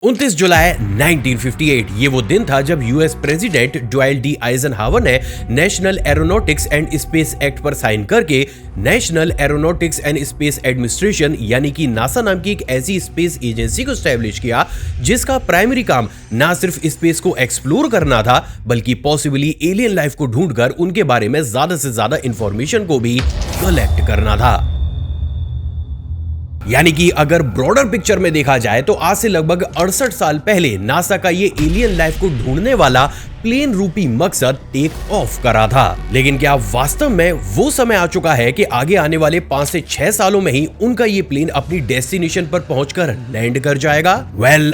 29 जुलाई 1958 ये वो दिन था जब US president Dwight D Eisenhower ने national aeronautics and space act पर साइन करके national aeronautics and space administration यानी कि नासा नाम की एक ऐसी स्पेस एजेंसी को स्टैब्लिश किया जिसका प्राइमरी काम ना सिर्फ स्पेस को एक्सप्लोर करना था बल्कि पॉसिबली एलियन लाइफ को ढूंढकर उनके बारे में ज्यादा से ज्यादा इंफॉर्मेशन को भी कलेक्ट करना था। यानी कि अगर ब्रॉडर पिक्चर में देखा जाए तो आज से लगभग 68 साल पहले नासा का ये एलियन लाइफ को ढूंढने वाला प्लेन रूपी मकसद टेक ऑफ करा था। लेकिन क्या वास्तव में वो समय आ चुका है कि आगे आने वाले 5 से 6 सालों में ही उनका ये प्लेन अपनी डेस्टिनेशन पर पहुंचकर लैंड कर जाएगा?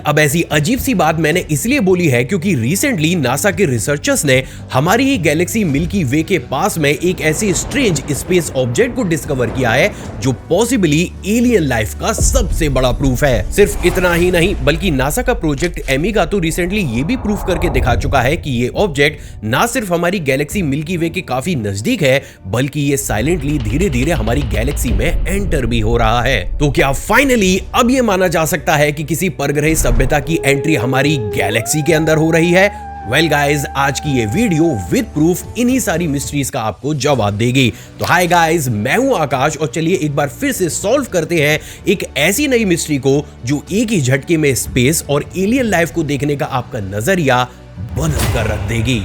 अब ऐसी अजीब सी बात मैंने इसलिए बोली है क्योंकि रिसेंटली नासा के रिसर्चर्स ने हमारी ही गैलेक्सी मिल्की वे के पास में एक ऐसी स्ट्रेंज स्पेस ऑब्जेक्ट को डिस्कवर किया है जो पॉसिबली एलियन लाइफ का सबसे बड़ा प्रूफ है। सिर्फ इतना ही नहीं बल्कि नासा का प्रोजेक्ट एमिगा तो रिसेंटली ये भी प्रूफ करके दिखा चुका है कि ये ऑब्जेक्ट ना सिर्फ हमारी गैलेक्सी मिल्की वे के काफी नजदीक है बल्कि ये साइलेंटली धीरे धीरे हमारी गैलेक्सी में एंटर भी हो रहा है। तो क्या फाइनली अब ये माना जा सकता है कि किसी परग्रही सभ्यता की एंट्री हमारी गैलेक्सी के अंदर हो रही है? गाइज आज की ये वीडियो विद प्रूफ इन्हीं सारी मिस्ट्रीज का आपको जवाब देगी। तो हाय गाइज, मैं हूं आकाश और चलिए एक बार फिर से सॉल्व करते हैं एक ऐसी नई मिस्ट्री को जो एक ही झटके में स्पेस और एलियन लाइफ को देखने का आपका नजरिया बदल कर रख देगी।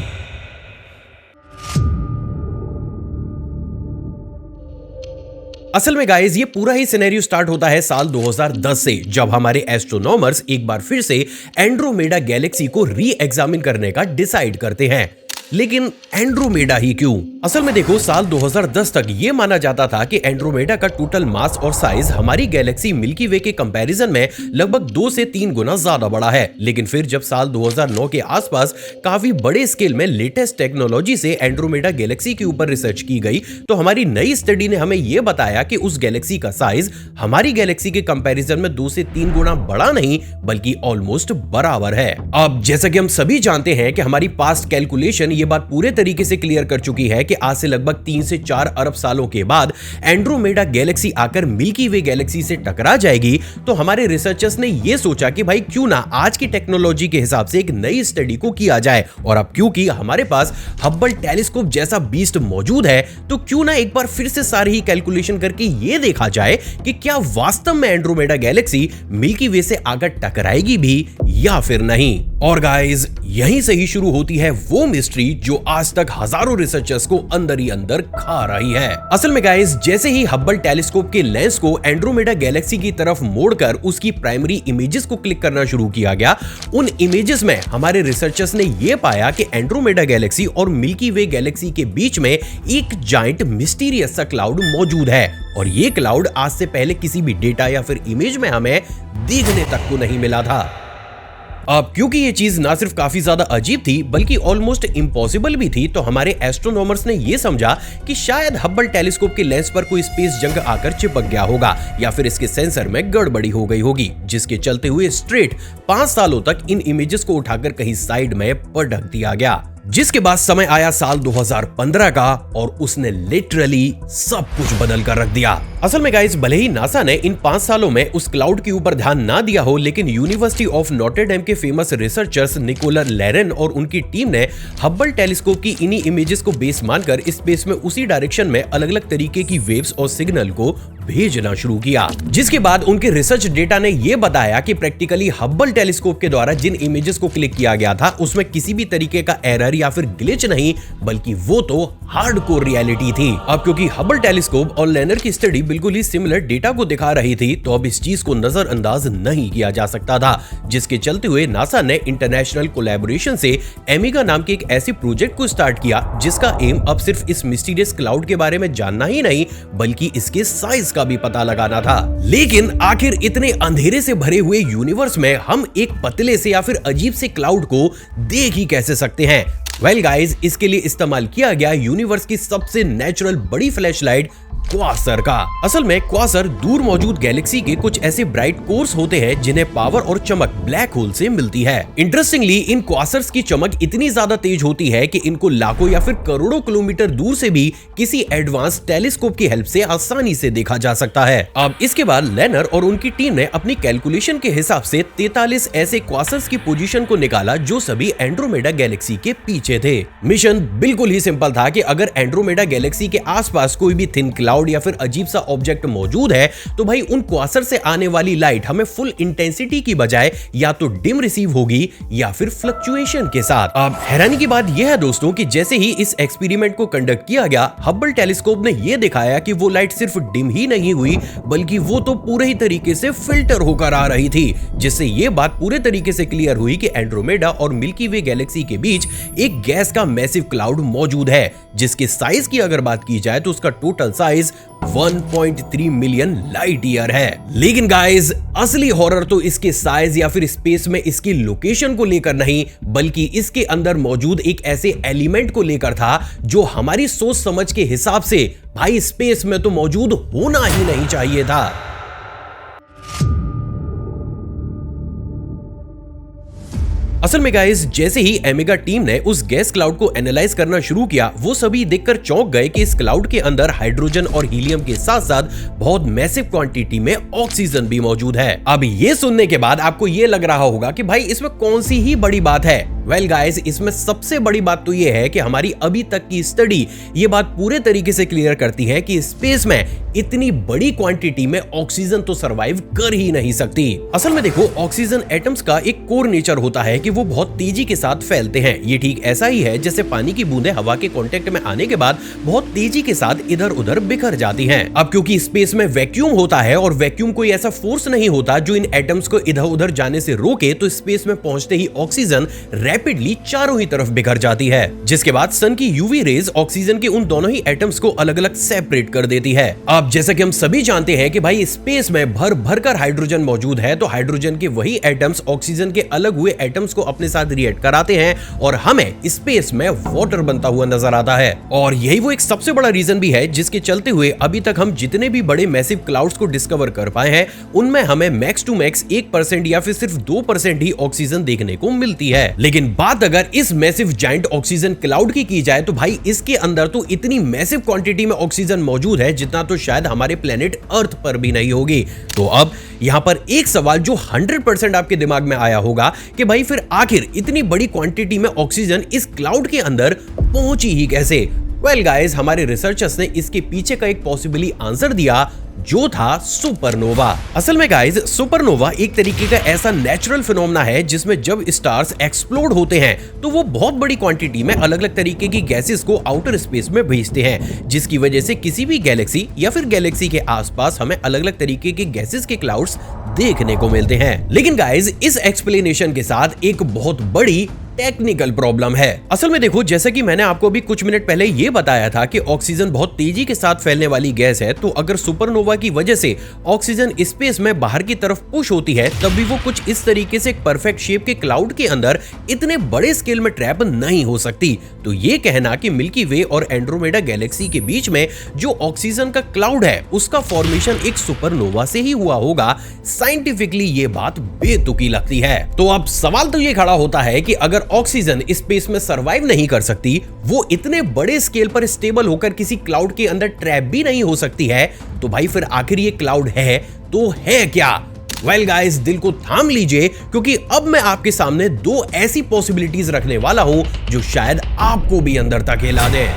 असल में गाइस ये पूरा ही सिनेरियो स्टार्ट होता है साल 2010 से जब हमारे एस्ट्रोनॉमर्स एक बार फिर से एंड्रोमेडा गैलेक्सी को री एग्जामिन करने का डिसाइड करते हैं। लेकिन एंड्रोमेडा ही क्यों? असल में देखो, साल 2010 तक ये माना जाता था कि एंड्रोमेडा का टोटल मास और साइज हमारी गैलेक्सी मिल्की वे के कंपैरिजन में लगभग 2 से 3 गुना ज्यादा बड़ा है। लेकिन फिर जब साल 2009 के आसपास काफी बड़े स्केल में लेटेस्ट टेक्नोलॉजी से एंड्रोमेडा गैलेक्सी के ऊपर रिसर्च की गई तो हमारी नई स्टडी ने हमें यह बताया कि उस गैलेक्सी का साइज हमारी गैलेक्सी के कंपैरिजन में 2 से 3 गुना बड़ा नहीं बल्कि ऑलमोस्ट बराबर है। अब जैसा कि हम सभी जानते हैं कि हमारी पास्ट कैलकुलेशन ये बात पूरे तरीके से क्लियर कर चुकी है कि आज से लगभग 3 से 4 अरब सालों के बाद एंड्रोमेडा गैलेक्सी आकर मिल्की वे गैलेक्सी से टकरा जाएगी। तो हमारे रिसर्चर्स ने यह सोचा कि भाई क्यों ना आज की टेक्नोलॉजी के हिसाब से एक नई स्टडी को किया जाए। और अब क्योंकि हमारे पास हब्बल टेलीस्कोप जैसा बीस्ट मौजूद है तो क्यों ना एक बार फिर से सारी ही कैलकुलेशन करके यह देखा जाए कि क्या वास्तव में एंड्रोमेडा गैलेक्सी मिल्की वे से आकर टकराएगी भी या फिर नहीं। और गाइस यहीं से ही शुरू होती है वो मिस्ट्री जो आज तक हजारों रिसर्चर्स को अंदर ही अंदर खा रही है। असल में गाइस जैसे ही हब्बल टेलीस्कोप के लेंस को एंड्रोमेडा गैलेक्सी की तरफ मोड़कर उसकी प्राइमरी इमेजेस को क्लिक करना शुरू किया गया, उन इमेजेस में हमारे रिसर्चर्स ने यह पाया कि एंड्रोमेडा गैलेक्सी और मिल्की वे गैलेक्सी के बीच में एक जायंट मिस्टीरियस सा क्लाउड मौजूद है। और ये क्लाउड आज से पहले किसी भी डेटा या फिर इमेज में हमें देखने तक को नहीं मिला था। अब क्योंकि ये चीज ना सिर्फ काफी ज्यादा अजीब थी बल्कि ऑलमोस्ट इम्पॉसिबल भी थी तो हमारे एस्ट्रोनॉमर्स ने यह समझा कि शायद हब्बल टेलीस्कोप के लेंस पर कोई स्पेस जंग आकर चिपक गया होगा या फिर इसके सेंसर में गड़बड़ी हो गई होगी, जिसके चलते हुए स्ट्रेट 5 सालों तक इन इमेजेस को उठाकर कहीं साइड में पटक दिया गया। जिसके बाद समय आया साल 2015 का और उसने लिटरली सब कुछ बदल कर रख दिया। असल में गाइस भले ही नासा ने इन 5 सालों में उस क्लाउड के ऊपर ध्यान ना दिया हो लेकिन यूनिवर्सिटी ऑफ नॉटरडेम के फेमस रिसर्चर्स निकोला लेरेन और उनकी टीम ने हब्बल टेलीस्कोप की इन्हीं इमेजेस को बेस मानकर स्पेस में उसी डायरेक्शन में अलग अलग तरीके की वेव्स और सिग्नल को भेजना शुरू किया। जिसके बाद उनके रिसर्च डेटा ने यह बताया कि प्रैक्टिकली हब्बल टेलीस्कोप के द्वारा जिन इमेजेस को क्लिक किया गया था उसमें किसी भी तरीके का एरर या फिर ग्लिच नहीं बल्कि वो तो हार्डकोर रियलिटी थी। अब क्योंकि हब्बल टेलीस्कोप और लेनर की स्टडी बिल्कुल ही सिमिलर डेटा को दिखा रही थी तो अब इस चीज को नजरअंदाज नहीं किया जा सकता था, जिसके चलते हुए नासा ने इंटरनेशनल कोलैबोरेशन से एमिगा नाम के एक ऐसे प्रोजेक्ट को स्टार्ट किया जिसका एम अब सिर्फ इस मिस्टीरियस क्लाउड के बारे में जानना ही नहीं बल्कि इसके साइज का भी पता लगाना था। लेकिन आखिर इतने अंधेरे से भरे हुए यूनिवर्स में हम एक पतले से या फिर अजीब से क्लाउड को देख ही कैसे सकते हैं? गाइज इसके लिए इस्तेमाल किया गया यूनिवर्स की सबसे नेचुरल बड़ी फ्लैशलाइट क्वासर का। असल में क्वासर दूर मौजूद गैलेक्सी के कुछ ऐसे ब्राइट कोर्स होते हैं जिन्हें पावर और चमक ब्लैक होल से मिलती है। इंटरेस्टिंगली इन क्वासर्स की चमक इतनी ज्यादा तेज होती है कि इनको लाखों या फिर करोड़ों किलोमीटर दूर से भी किसी एडवांस टेलीस्कोप की हेल्प से आसानी से देखा जा सकता है। अब इसके बाद लेनर और उनकी टीम ने अपनी कैलकुलेशन के हिसाब से 43 ऐसे क्वासर्स की पोजीशन को निकाला जो सभी एंड्रोमेडा गैलेक्सी के पीछे थे। मिशन बिल्कुल ही सिंपल था कि अगर एंड्रोमेडा गैलेक्सी के आसपास कोई भी थिन क्लाउड या फिर अजीब सा ऑब्जेक्ट मौजूद है तो भाई उन क्वासर से आने वाली लाइट हमें फुल इंटेंसिटी की बजाय या तो डिम रिसीव होगी या फिर फ्लक्चुएशन के साथ। अब हैरानी की बात यह है दोस्तों कि जैसे ही इस एक्सपेरिमेंट को कंडक्ट किया गया, हब्बल टेलीस्कोप ने यह दिखाया कि वो लाइट सिर्फ डिम ही नहीं हुई बल्कि वो तो पूरे ही तरीके से फिल्टर होकर आ रही थी, जिससे ये बात पूरे तरीके से क्लियर हुई कि एंड्रोमेडा और मिल्की वे गैलेक्सी के बीच एक गैस का मैसिव क्लाउड मौजूद है, जिसके साइज की अगर बात की जाए तो उसका total size 1.3 million light year है। लेकिन गाइस असली हॉरर तो इसके साइज या फिर स्पेस में इसकी लोकेशन को लेकर नहीं बल्कि इसके अंदर मौजूद एक ऐसे एलिमेंट को लेकर था जो हमारी सोच समझ के हिसाब से भाई स्पेस में तो मौजूद होना ही नहीं चाहिए था। असल में गाइस जैसे ही एमेगा टीम ने उस गैस क्लाउड को एनालाइज करना शुरू किया, वो सभी देखकर चौंक गए कि इस क्लाउड के अंदर हाइड्रोजन और हीलियम के साथ साथ बहुत मैसिव क्वांटिटी में ऑक्सीजन भी मौजूद है। अब ये सुनने के बाद आपको ये लग रहा होगा कि भाई इसमें कौन सी ही बड़ी बात है। वेल गाइस इसमें सबसे बड़ी बात तो ये है कि हमारी अभी तक की स्टडी ये बात पूरे तरीके से क्लियर करती है कि स्पेस में इतनी बड़ी क्वांटिटी में ऑक्सीजन तो सरवाइव कर ही नहीं सकती। असल में देखो ऑक्सीजन एटम्स का एक कोर नेचर होता है कि वो बहुत तेजी के साथ फैलते हैं। ये ठीक ऐसा ही है जैसे पानी की बूंदें हवा के कांटेक्ट में आने के बाद बहुत तेजी के साथ इधर उधर बिखर जाती हैं। अब क्योंकि स्पेस में वैक्यूम होता है और वैक्यूम कोई ऐसा फोर्स नहीं होता जो इन एटम्स को इधर उधर जाने से रोके, तो स्पेस में पहुंचते ही ऑक्सीजन रैपिडली चारों ही तरफ बिखर जाती है, जिसके बाद सन की यूवी रेज ऑक्सीजन के उन दोनों ही एटम्स को अलग अलग सेपरेट कर देती है। अब जैसा कि हम सभी जानते हैं कि भाई स्पेस में भर भर कर हाइड्रोजन मौजूद है, तो हाइड्रोजन के वही एटम्स ऑक्सीजन के अलग हुए एटम्स को अपने साथ रिएक्ट कराते हैं और हमें स्पेस में वाटर बनता हुआ नजर आता है। और यही वो एक सबसे बड़ा रीजन भी है जिसके चलते हुए अभी तक हम जितने भी बड़े मैसिव क्लाउड्स को डिस्कवर कर पाए हैं उनमें हमें मैक्स टू मैक्स 1% या फिर सिर्फ 2% ही ऑक्सीजन देखने को मिलती है। लेकिन बात अगर इस मैसिव जायंट ऑक्सीजन क्लाउड की जाए तो भाई इसके अंदर तो इतनी मैसिव क्वांटिटी में ऑक्सीजन मौजूद है जितना तो शायद हमारे प्लेनेट अर्थ पर भी नहीं होगी। तो अब यहां पर एक सवाल जो 100% आपके दिमाग में आया होगा कि भाई फिर आखिर इतनी बड़ी क्वांटिटी में ऑक्सीजन इस क्लाउड के अंदर पहुंची ही कैसे? वेल गाइस हमारे रिसर्चर्स ने इसके पीछे का एक पॉसिबली आंसर दिया जो था सुपरनोवा। असल में गाइस सुपरनोवा एक तरीके का ऐसा नेचुरल फिनोमेना है जिसमें जब स्टार्स एक्सप्लोड होते हैं तो वो बहुत बड़ी क्वांटिटी में अलग अलग तरीके की गैसेस को आउटर स्पेस में भेजते हैं, जिसकी वजह से किसी भी गैलेक्सी या फिर गैलेक्सी के आसपास हमें अलग अलग तरीके के गैसेस के क्लाउड्स देखने को मिलते हैं। लेकिन गाइस इस एक्सप्लेनेशन के साथ एक बहुत बड़ी टेक्निकल प्रॉब्लम है। असल में देखो जैसा कि मैंने आपको अभी कुछ मिनट पहले ये बताया था कि ऑक्सीजन बहुत तेजी के साथ फैलने वाली गैस है, तो अगर सुपरनोवा की वजह से ऑक्सीजन स्पेस में बाहर की तरफ पुश होती है तब भी वो कुछ इस तरीके से एक परफेक्ट शेप के क्लाउड के अंदर इतने बड़े स्केल में ट्रैप नहीं हो सकती। तो ये कहना कि मिल्की वे और एंड्रोमेडा गैलेक्सी के बीच में जो ऑक्सीजन का क्लाउड है उसका फॉर्मेशन एक सुपरनोवा से ही हुआ होगा, साइंटिफिकली ये बात बेतुकी लगती है। तो अब सवाल तो ये खड़ा होता है कि अगर ऑक्सीजन स्पेस में सरवाइव नहीं कर सकती, वो इतने बड़े स्केल पर स्टेबल होकर किसी क्लाउड के अंदर ट्रैप भी नहीं हो सकती है, तो भाई फिर आखिर ये क्लाउड है तो है क्या? वेल गाइस दिल को थाम लीजिए क्योंकि अब मैं आपके सामने दो ऐसी पॉसिबिलिटीज रखने वाला हूं जो शायद आपको भी अंदर तक हिला दे।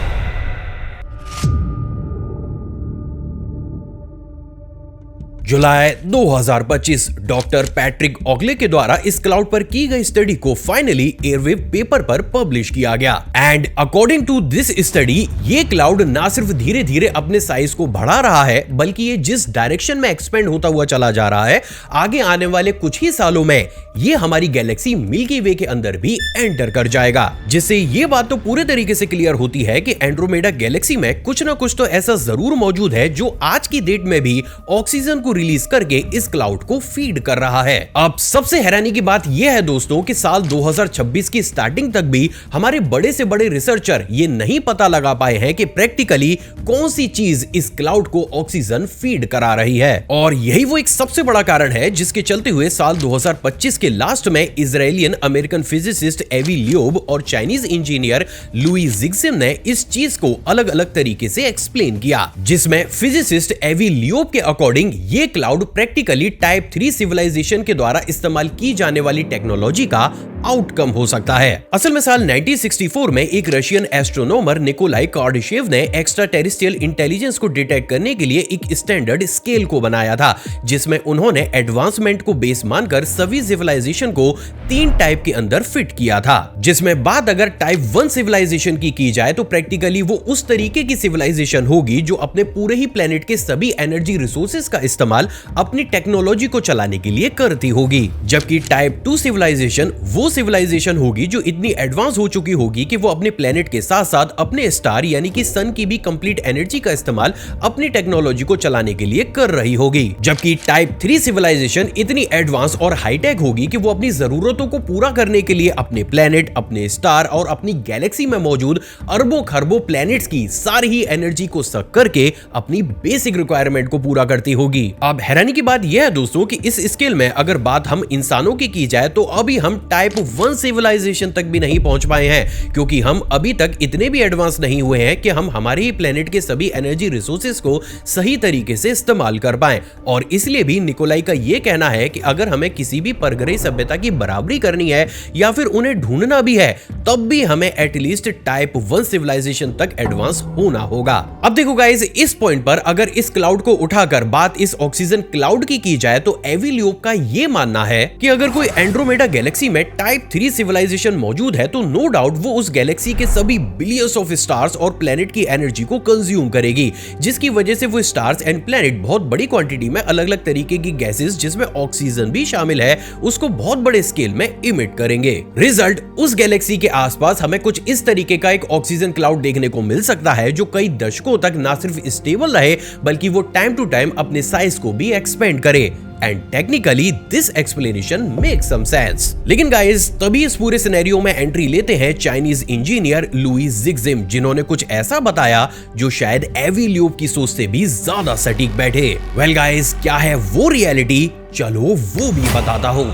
जुलाई 2025 डॉक्टर पैट्रिक ऑगले के द्वारा इस क्लाउड पर की गई स्टडी को फाइनली एयरवेव पेपर पर पब्लिश किया गया। And according to this study ये क्लाउड ना सिर्फ धीरे धीरे अपने साइज को बढ़ा रहा है बल्कि ये जिस डायरेक्शन में एक्सपेंड होता हुआ चला जा रहा है, आगे आने वाले कुछ ही सालों में ये हमारी गैलेक्सी मिल्की वे के अंदर भी एंटर कर जाएगा। जिससे ये बात तो पूरे तरीके से क्लियर होती है कि एंड्रोमेडा गैलेक्सी में कुछ ना कुछ तो ऐसा जरूर मौजूद है जो आज की डेट में भी ऑक्सीजन को रिलीज करके इस क्लाउड को फीड कर रहा है। अब सबसे हैरानी की बात यह है दोस्तों कि साल 2026 की स्टार्टिंग तक भी हमारे बड़े से बड़े रिसर्चर ये नहीं पता लगा पाए हैं कि प्रैक्टिकली कौन सी चीज इस क्लाउड को ऑक्सीजन फीड करा रही है। और यही वो एक सबसे बड़ा कारण है जिसके चलते हुए साल 2025 के लास्ट में इजरायलियन अमेरिकन फिजिसिस्ट एवी लियोब और चाइनीज इंजीनियर लुई जिग्जिम ने इस चीज को अलग अलग तरीके से एक्सप्लेन किया, जिसमें फिजिसिस्ट एवी लियोब के अकॉर्डिंग ये क्लाउड प्रैक्टिकली टाइप 3 सिविलाइजेशन के द्वारा इस्तेमाल की जाने वाली टेक्नोलॉजी का आउटकम हो सकता है। असल में साल 1964 में एक रशियन एस्ट्रोनॉमर निकोलाई कार्डाशेव ने एक्स्ट्रा टेरेस्ट्रियल इंटेलिजेंस को डिटेक्ट करने के लिए एक स्टैंडर्ड स्केल को बनाया था, जिसमें उन्होंने एडवांसमेंट को बेस मानकर सभी सिविलाइजेशन को 3 टाइप के अंदर फिट किया था, जिसमें बात अगर टाइप 1 सिविलाइजेशन की जाए तो प्रैक्टिकली वो उस तरीके की सिविलाइजेशन होगी जो अपने पूरे ही प्लेनेट के सभी एनर्जी रिसोर्सेज का इस्तेमाल अपनी टेक्नोलॉजी को चलाने के लिए करती होगी। जबकि टाइप 2 सिविलाइजेशन वो सिविलाइजेशन होगी जो इतनी एडवांस हो चुकी होगी कि वो अपने प्लेनेट के साथ साथ अपने स्टार यानी कि सन की भी कंप्लीट एनर्जी का इस्तेमाल अपनी टेक्नोलॉजी को चलाने के लिए कर रही होगी। जबकि टाइप 3 सिविलाइजेशन इतनी एडवांस और हाईटेक होगी कि वो अपनी जरूरतों को पूरा करने के लिए अपने प्लेनेट, अपने स्टार और अपनी गैलेक्सी में मौजूद अरबों खरबों प्लैनेट्स की सारी ही एनर्जी को सक करके अपनी बेसिक रिक्वायरमेंट को पूरा करती होगी। अब हैरानी की बात यह है दोस्तों कि इस स्केल में अगर बात हम इंसानों की जाए तो अभी हम टाइप 1 सिविलाइजेशन तक भी नहीं पहुंच पाए हैं, क्योंकि हम अभी तक इतने भी एडवांस नहीं हुए हैं कि हम हमारे ही प्लेनेट के सभी एनर्जी रिसोर्सेज को सही तरीके से इस्तेमाल कर पाएं। और इसलिए भी निकोलाई का यह कहना है कि अगर हमें किसी भी परगरई सभ्यता की बराबरी करनी है या फिर उन्हें ढूंढना भी है तब भी हमें एटलीस्ट टाइप 1 सिविलाइजेशन तक एडवांस होना होगा। अब देखो गाइस, इस पॉइंट पर अगर इस क्लाउड को उठाकर बात इस ऑक्सीजन क्लाउड की जाए तो एवी लियोब का यह मानना है कि अगर कोई एंड्रोमेडा गैलेक्सी में टाइप 3 सिविलाइजेशन मौजूद है तो नो डाउट वो उस गैलेक्सी के सभी बिलियंस ऑफ स्टार्स और प्लेनेट की एनर्जी को कंज्यूम करेगी, जिसकी वजह से वो स्टार्स एंड प्लेनेट बहुत बड़ी क्वांटिटी में अलग अलग तरीके की गैसेस जिसमें ऑक्सीजन भी शामिल है उसको बहुत बड़े स्केल में इमिट करेंगे। रिजल्ट, उस गैलेक्सी के आसपास हमें कुछ इस तरीके का एक ऑक्सीजन क्लाउड देखने को मिल सकता है जो कई दशकों तक ना सिर्फ स्टेबल रहे बल्कि वो टाइम टू टाइम अपने साइज को भी एक्सपेंड करे। And technically this explanation makes some sense. लेकिन गाइस, तभी इस पूरे सिनेरियो में एंट्री लेते हैं चाइनीज इंजीनियर लुई जिग्जिम, जिन्होंने कुछ ऐसा बताया जो शायद एवी लियोब की सोच से भी ज्यादा सटीक बैठे। वेल गाइस, क्या है वो रियलिटी, चलो वो भी बताता हूं।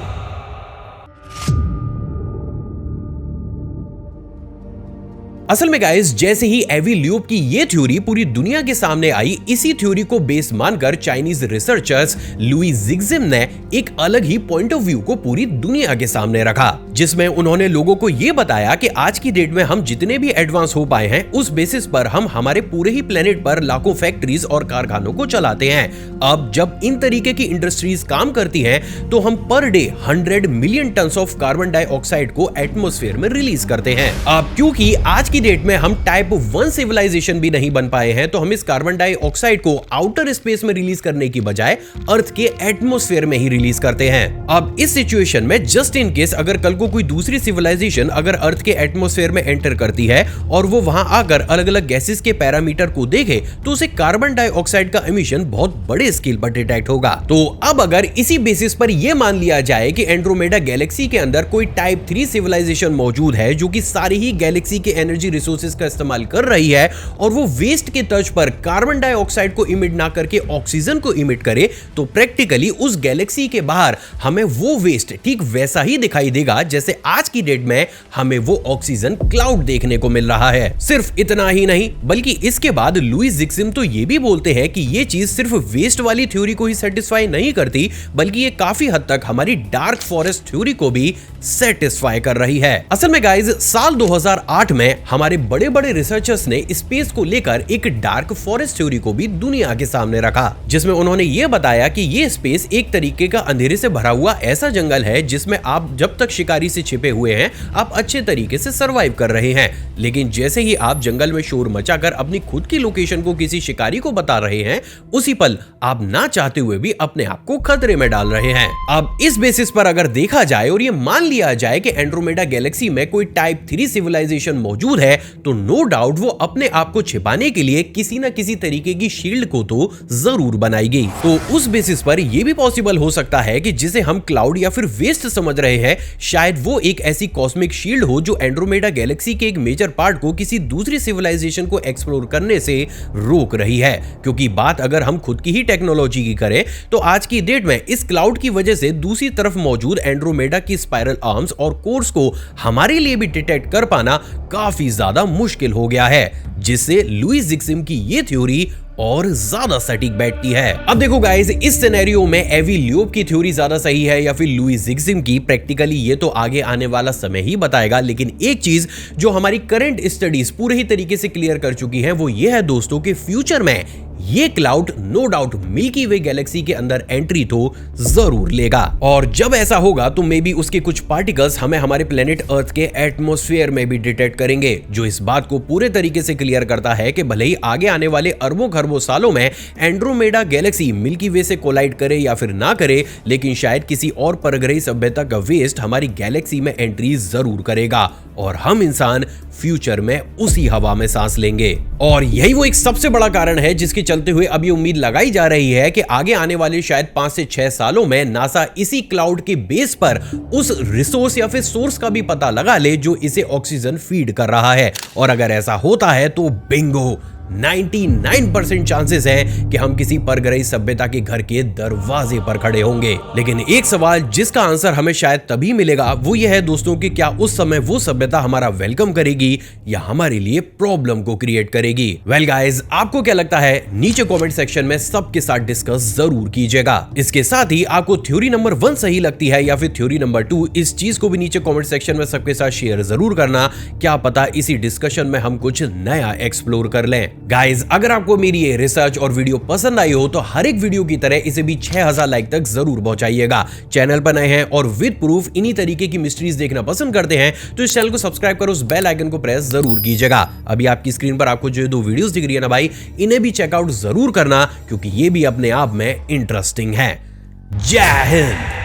असल में गाइस, जैसे ही एवी लियोब की ये थ्योरी पूरी दुनिया के सामने आई, इसी थ्योरी को बेस मानकर चाइनीज रिसर्चर्स लुई जिग्जिम ने एक अलग ही पॉइंट ऑफ व्यू को पूरी दुनिया के सामने रखा, जिसमें उन्होंने लोगों को ये बताया कि आज की डेट में हम जितने भी एडवांस हो पाए हैं उस बेसिस पर हम हमारे पूरे ही प्लेनेट पर लाखों फैक्ट्रीज और कारखानों को चलाते हैं। अब जब इन तरीके की इंडस्ट्रीज काम करती हैं तो हम per day 100 million ton of carbon dioxide को एटमॉस्फेयर में रिलीज करते हैं। अब क्योंकि आज की डेट में हम टाइप 1 सिविलाइजेशन भी नहीं बन पाए हैं तो हम इस कार्बन डाइऑक्साइड को आउटर स्पेस में रिलीज करने की बजाय अर्थ के एटमॉस्फेयर में ही रिलीज करते हैं। अब इस सिचुएशन में जस्ट इन केस अगर कल को कोई दूसरी सिविलाइजेशन अगर अर्थ के एटमॉस्फेयर में एंटर करती है और वो वहां आकर अलग अलग गैसेस के पैरामीटर को देखे तो उसे कार्बन डाइऑक्साइड का एमिशन बहुत बड़े स्केल पर डिटेक्ट होगा। तो अब अगर इसी बेसिस पर यह मान लिया जाए कि एंड्रोमेडा गैलेक्सी के अंदर कोई टाइप 3 सिविलाइजेशन मौजूद है जो कि सारी ही गैलेक्सी के एनर्जी रिसोर्सेज का इस्तेमाल कर रही है और वो वेस्ट के तर्ज पर कार्बन डाइऑक्साइड को इमिट ना करके ऑक्सीजन को इमिट करे, तो प्रैक्टिकली उस गैलेक्सी के बाहर हमें वो वेस्ट ठीक वैसा ही दिखाई देगा जैसे आज की डेट में हमें वो ऑक्सीजन क्लाउड देखने को मिल रहा है। सिर्फ इतना ही नहीं बल्कि इसके बाद लुई जिग्जिम तो ये भी बोलते हैं कि ये चीज सिर्फ वेस्ट वाली थ्योरी को ही सेटिस्फाई नहीं करती बल्कि ये काफी हद तक हमारी डार्क फॉरेस्ट थ्योरी को भी सेटिस्फाई कर रही है। असल में गाइज, साल 2008 में हमारे बड़े बड़े रिसर्चर्स ने स्पेस को लेकर एक डार्क फॉरेस्ट थ्योरी को भी दुनिया के सामने रखा, जिसमें उन्होंने ये बताया कि ये स्पेस एक तरीके का अंधेरे से भरा हुआ ऐसा जंगल है जिसमें आप जब तक शिकारी से छिपे हुए हैं आप अच्छे तरीके से सरवाइव कर रहे हैं, लेकिन जैसे ही आप जंगल में शोर मचाकर अपनी खुद की लोकेशन को किसी शिकारी को बता रहे हैं, उसी पल आप ना चाहते हुए भी अपने आप को खतरे में डाल रहे हैं। अब इस बेसिस पर अगर देखा जाए और ये मान लिया जाए कि एंड्रोमेडा गैलेक्सी में कोई टाइप 3 सिविलाइजेशन मौजूद है, तो नो डाउट वो अपने आप को छिपाने के लिए किसी न किसी तरीके की शील्ड को तो जरूर बनाएगी। तो उस बेसिस पर यह भी पॉसिबल हो सकता है कि जिसे हम क्लाउड या फिर वेस्ट समझ रहे हैं, शायद वो एक ऐसी कॉस्मिक शील्ड हो जो एंड्रोमेडा गैलेक्सी के एक मेजर पार्ट को किसी दूसरी सिविलाइजेशन को एक्सप्लोर करने से रोक रही है। क्योंकि बात अगर हम खुद की ही टेक्नोलॉजी की करें तो आज की डेट में इस क्लाउड की वजह से दूसरी तरफ मौजूद एंड्रोमेडा की स्पाइरल आर्म्स और कोर्स को हमारे लिए भी डिटेक्ट कर पाना काफी ज्यादा मुश्किल हो गया है, जिससे लुईस जिग्सिम की ये थ्योरी और ज्यादा सटीक बैठती है। अब देखो गाइस, इस सिनेरियो में एवी ल्यूब की थ्योरी ज्यादा सही है या फिर लुईस जिग्सिम की, प्रैक्टिकली ये तो आगे आने वाला समय ही बताएगा। लेकिन एक चीज जो हमारी करंट स्टडीज पूरे ही तरीके से क्लियर कर चुकी है वो ये है दोस्तों कि फ्यूचर में ये क्लाउड नो डाउट मिल्की वे गैलेक्सी के अंदर एंट्री तो जरूर लेगा, और जब ऐसा होगा तो मे बी उसके कुछ पार्टिकल्स हमें हमारे प्लेनेट अर्थ के एटमॉस्फेयर में भी डिटेक्ट करेंगे, जो इस बात को पूरे तरीके से क्लियर करता है कि भले ही आगे आने वाले अरबों खरबों सालों में एंड्रोमेडा गैलेक्सी मिल्की वे से कोलाइड करे या फिर ना करे, लेकिन शायद किसी और परग्रही सभ्यता का वेस्ट हमारी गैलेक्सी में एंट्री जरूर करेगा और हम इंसान फ्यूचर में उसी हवा में सांस लेंगे। और यही वो एक सबसे बड़ा कारण है जिसके चलते हुए अब ये उम्मीद लगाई जा रही है कि आगे आने वाले शायद 5 से 6 सालों में नासा इसी क्लाउड के बेस पर उस रिसोर्स या फिर सोर्स का भी पता लगा ले जो इसे ऑक्सीजन फीड कर रहा है। और अगर ऐसा होता है तो बिंगो, 99% चांसेस है कि हम किसी परग्रही सभ्यता के घर के दरवाजे पर खड़े होंगे। लेकिन एक सवाल जिसका आंसर हमें शायद तभी मिलेगा वो ये है दोस्तों कि क्या उस समय वो सभ्यता हमारा वेलकम करेगी या हमारे लिए प्रॉब्लम को क्रिएट करेगी। वेल गाइस, आपको क्या लगता है नीचे कमेंट सेक्शन में सबके साथ डिस्कस जरूर कीजिएगा। इसके साथ ही आपको थ्योरी नंबर 1 सही लगती है या फिर थ्योरी नंबर 2, इस चीज को भी नीचे कमेंट सेक्शन में सबके साथ शेयर जरूर करना। क्या पता इसी डिस्कशन में हम कुछ नया एक्सप्लोर कर लें। गाइज, अगर आपको मेरी ये रिसर्च और वीडियो पसंद आई हो तो हर एक वीडियो की तरह इसे भी 6000 लाइक तक जरूर पहुंचाइएगा। चैनल पर नए हैं और विद प्रूफ इन्हीं तरीके की मिस्ट्रीज देखना पसंद करते हैं तो इस चैनल को सब्सक्राइब कर उस बेल आइकन को प्रेस जरूर कीजिएगा। अभी आपकी स्क्रीन पर आपको जो 2 वीडियोस दिख रही है ना भाई, इन्हें भी चेकआउट जरूर करना क्योंकि ये भी अपने आप में इंटरेस्टिंग है। जय हिंद।